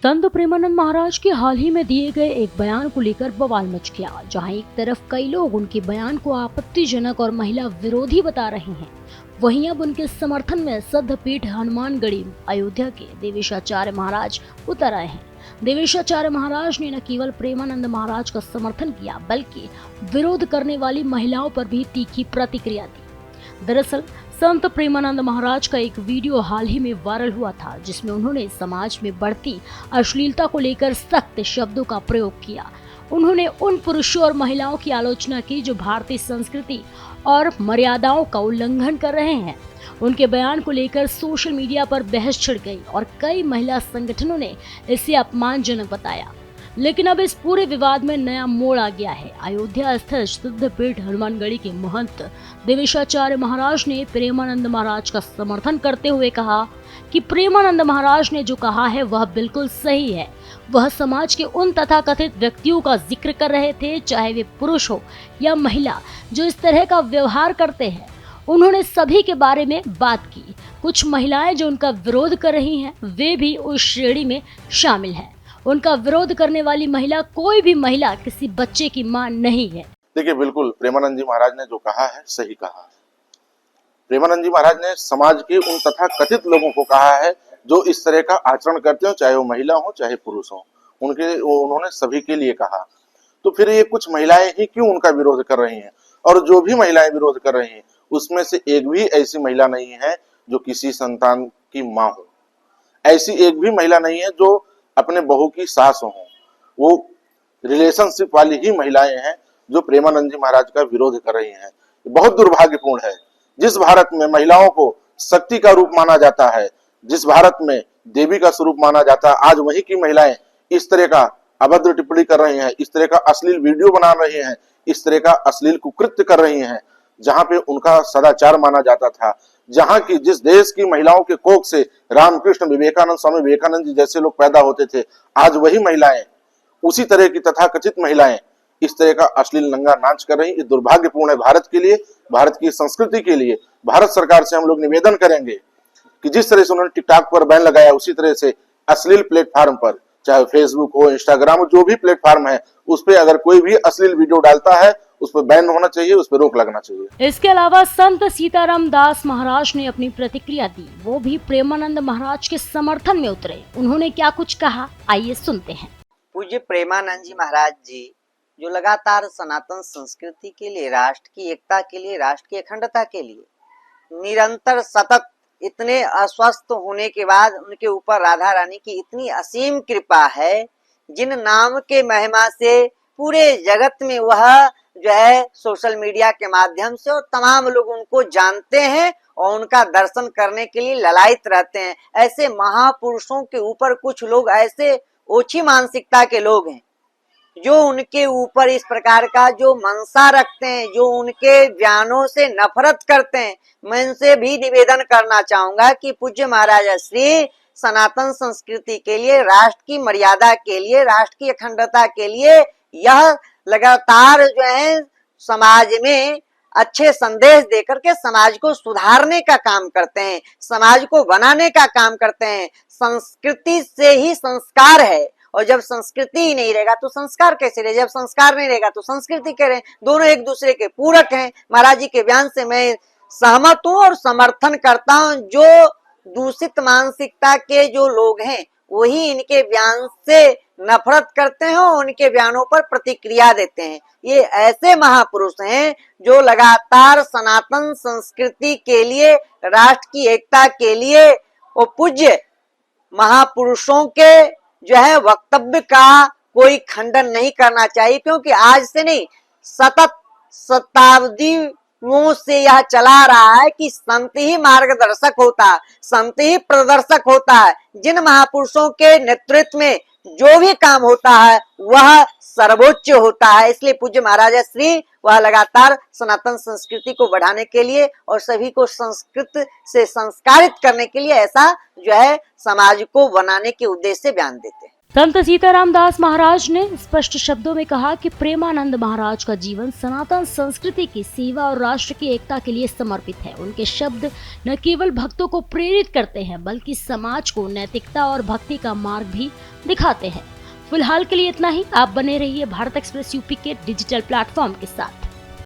संत प्रेमानंद महाराज के हाल ही में दिए गए एक बयान को लेकर बवाल मच गया, जहां एक तरफ कई लोग उनके बयान को आपत्तिजनक और महिला विरोधी बता रहे हैं, वहीं अब उनके समर्थन में सिद्धपीठ हनुमानगढ़ी अयोध्या के देवेशाचार्य महाराज उतर आए हैं। देवेशाचार्य महाराज ने न केवल प्रेमानंद महाराज का समर्थन किया, बल्कि विरोध करने वाली महिलाओं पर भी तीखी प्रतिक्रिया दी। दरअसल संत प्रेमानंद महाराज का एक वीडियो हाल ही में वायरल हुआ था, जिसमें उन्होंने समाज में बढ़ती अश्लीलता को लेकर सख्त शब्दों का प्रयोग किया। उन्होंने उन पुरुषों और महिलाओं की आलोचना की जो भारतीय संस्कृति और मर्यादाओं का उल्लंघन कर रहे हैं। उनके बयान को लेकर सोशल मीडिया पर बहस छिड़ गई और कई महिला संगठनों ने इसे अपमानजनक बताया। लेकिन अब इस पूरे विवाद में नया मोड़ आ गया है। अयोध्या स्थित सिद्धपीठ हनुमानगढ़ी के महंत देवेशाचार्य महाराज ने प्रेमानंद महाराज का समर्थन करते हुए कहा कि प्रेमानंद महाराज ने जो कहा है वह बिल्कुल सही है। वह समाज के उन तथाकथित व्यक्तियों का जिक्र कर रहे थे, चाहे वे पुरुष हो या महिला, जो इस तरह का व्यवहार करते हैं। उन्होंने सभी के बारे में बात की। कुछ महिलाएं जो उनका विरोध कर रही हैं, वे भी उस श्रेणी में शामिल हैं। उनका विरोध करने वाली महिला कोई भी महिला किसी बच्चे की मां नहीं है। देखिए, बिल्कुल प्रेमानंद जी महाराज ने जो कहा है सही कहा है। प्रेमानंद जी महाराज ने समाज के उन तथाकथित लोगों को कहा है जो इस तरह का आचरण करते हो, चाहे वो महिला हो चाहे पुरुष हो, उन्होंने सभी के लिए कहा। तो फिर ये कुछ महिलाएं ही क्यों उनका विरोध कर रही हैं? और जो भी महिलाएं विरोध कर रही हैं उसमें से एक भी ऐसी महिला नहीं है जो किसी संतान की माँ हो। ऐसी एक भी महिला नहीं है जो अपने बहू की सास हो। वो रिलेशनशिप वाली ही महिलाएं हैं जो प्रेमानंद जी महाराज का विरोध कर रही हैं। बहुत दुर्भाग्यपूर्ण है। जिस भारत में महिलाओं को शक्ति का रूप माना जाता है, जिस भारत में देवी का स्वरूप माना जाता है, आज वही की महिलाएं इस तरह का अभद्र टिप्पणी कर रही हैं, इस तरह का अश्लील वीडियो बना रही हैं, इस तरह का अश्लील कुकृत्य कर रही हैं, जहां पे उनका सदाचार माना जाता था। जहां की जिस देश की महिलाओं के कोख से रामकृष्ण विवेकानंद, स्वामी विवेकानंद जी जैसे लोग पैदा होते थे, आज वही महिलाएं, उसी तरह की तथाकथित महिलाएं इस तरह का अश्लील नंगा नाच कर रही। ये दुर्भाग्यपूर्ण है भारत के लिए, भारत की संस्कृति के लिए। भारत सरकार से हम लोग निवेदन करेंगे कि जिस तरह से उन्होंने टिकटॉक पर बैन लगाया, उसी तरह से अश्लील प्लेटफॉर्म पर, चाहे फेसबुक हो, इंस्टाग्राम हो, जो भी प्लेटफॉर्म है, उस पर अगर कोई भी अश्लील वीडियो डालता है उस पर बैन होना चाहिए, उस पर रोक लगना चाहिए। इसके अलावा संत सीताराम दास महाराज ने अपनी प्रतिक्रिया दी। वो भी प्रेमानंद महाराज के समर्थन में उतरे। उन्होंने क्या कुछ कहा, आइए सुनते हैं। पूज्य प्रेमानंद जी महाराज जी जो लगातार सनातन संस्कृति के लिए, राष्ट्र की एकता के लिए, राष्ट्र की अखंडता के लिए निरंतर सतत, इतने अस्वस्थ होने के बाद उनके ऊपर राधा रानी की इतनी असीम कृपा है, जिन नाम के महिमा से पूरे जगत में वह जो है सोशल मीडिया के माध्यम से और तमाम लोग उनको जानते हैं और उनका दर्शन करने के लिए ललायित रहते हैं। ऐसे महापुरुषों के ऊपर कुछ लोग ऐसे ओछी मानसिकता के लोग हैं जो उनके ऊपर इस प्रकार का जो मनसा रखते हैं, जो उनके ज्ञानों से नफरत करते हैं। मैं इनसे भी निवेदन करना चाहूंगा कि पूज्य महाराज श्री सनातन संस्कृति के लिए, राष्ट्र की मर्यादा के लिए, राष्ट्र की अखंडता के लिए यह लगातार जो है समाज में अच्छे संदेश देकर के समाज को सुधारने का काम करते हैं, समाज को बनाने का काम करते हैं। संस्कृति से ही संस्कार है, और जब संस्कृति ही नहीं रहेगा तो संस्कार कैसे रहे? जब संस्कार नहीं रहेगा तो संस्कृति क्या रहे? दोनों एक दूसरे के पूरक हैं। महाराज जी के बयान से मैं सहमत हूँ और समर्थन करता हूँ। जो दूषित मानसिकता के जो लोग हैं वही इनके बयान से नफरत करते हैं और उनके बयानों पर प्रतिक्रिया देते हैं। ये ऐसे महापुरुष हैं जो लगातार सनातन संस्कृति के लिए, राष्ट्र की एकता के लिए और पूज्य महापुरुषों के जो है वक्तव्य का कोई खंडन नहीं करना चाहिए, क्योंकि आज से नहीं, सतत शताब्दियों से यह चला रहा है कि संत ही मार्गदर्शक होता है, संत ही प्रदर्शक होता है। जिन महापुरुषों के नेतृत्व में जो भी काम होता है वह सर्वोच्च होता है। इसलिए पूज्य महाराज श्री वह लगातार सनातन संस्कृति को बढ़ाने के लिए और सभी को संस्कृत से संस्कारित करने के लिए ऐसा जो है समाज को बनाने के उद्देश्य से बयान देते हैं। संत सीताराम दास महाराज ने स्पष्ट शब्दों में कहा कि प्रेमानंद महाराज का जीवन सनातन संस्कृति की सेवा और राष्ट्र की एकता के लिए समर्पित है। उनके शब्द न केवल भक्तों को प्रेरित करते हैं बल्कि समाज को नैतिकता और भक्ति का मार्ग भी दिखाते हैं। फिलहाल के लिए इतना ही। आप बने रहिए भारत एक्सप्रेस यूपी के डिजिटल प्लेटफॉर्म के साथ।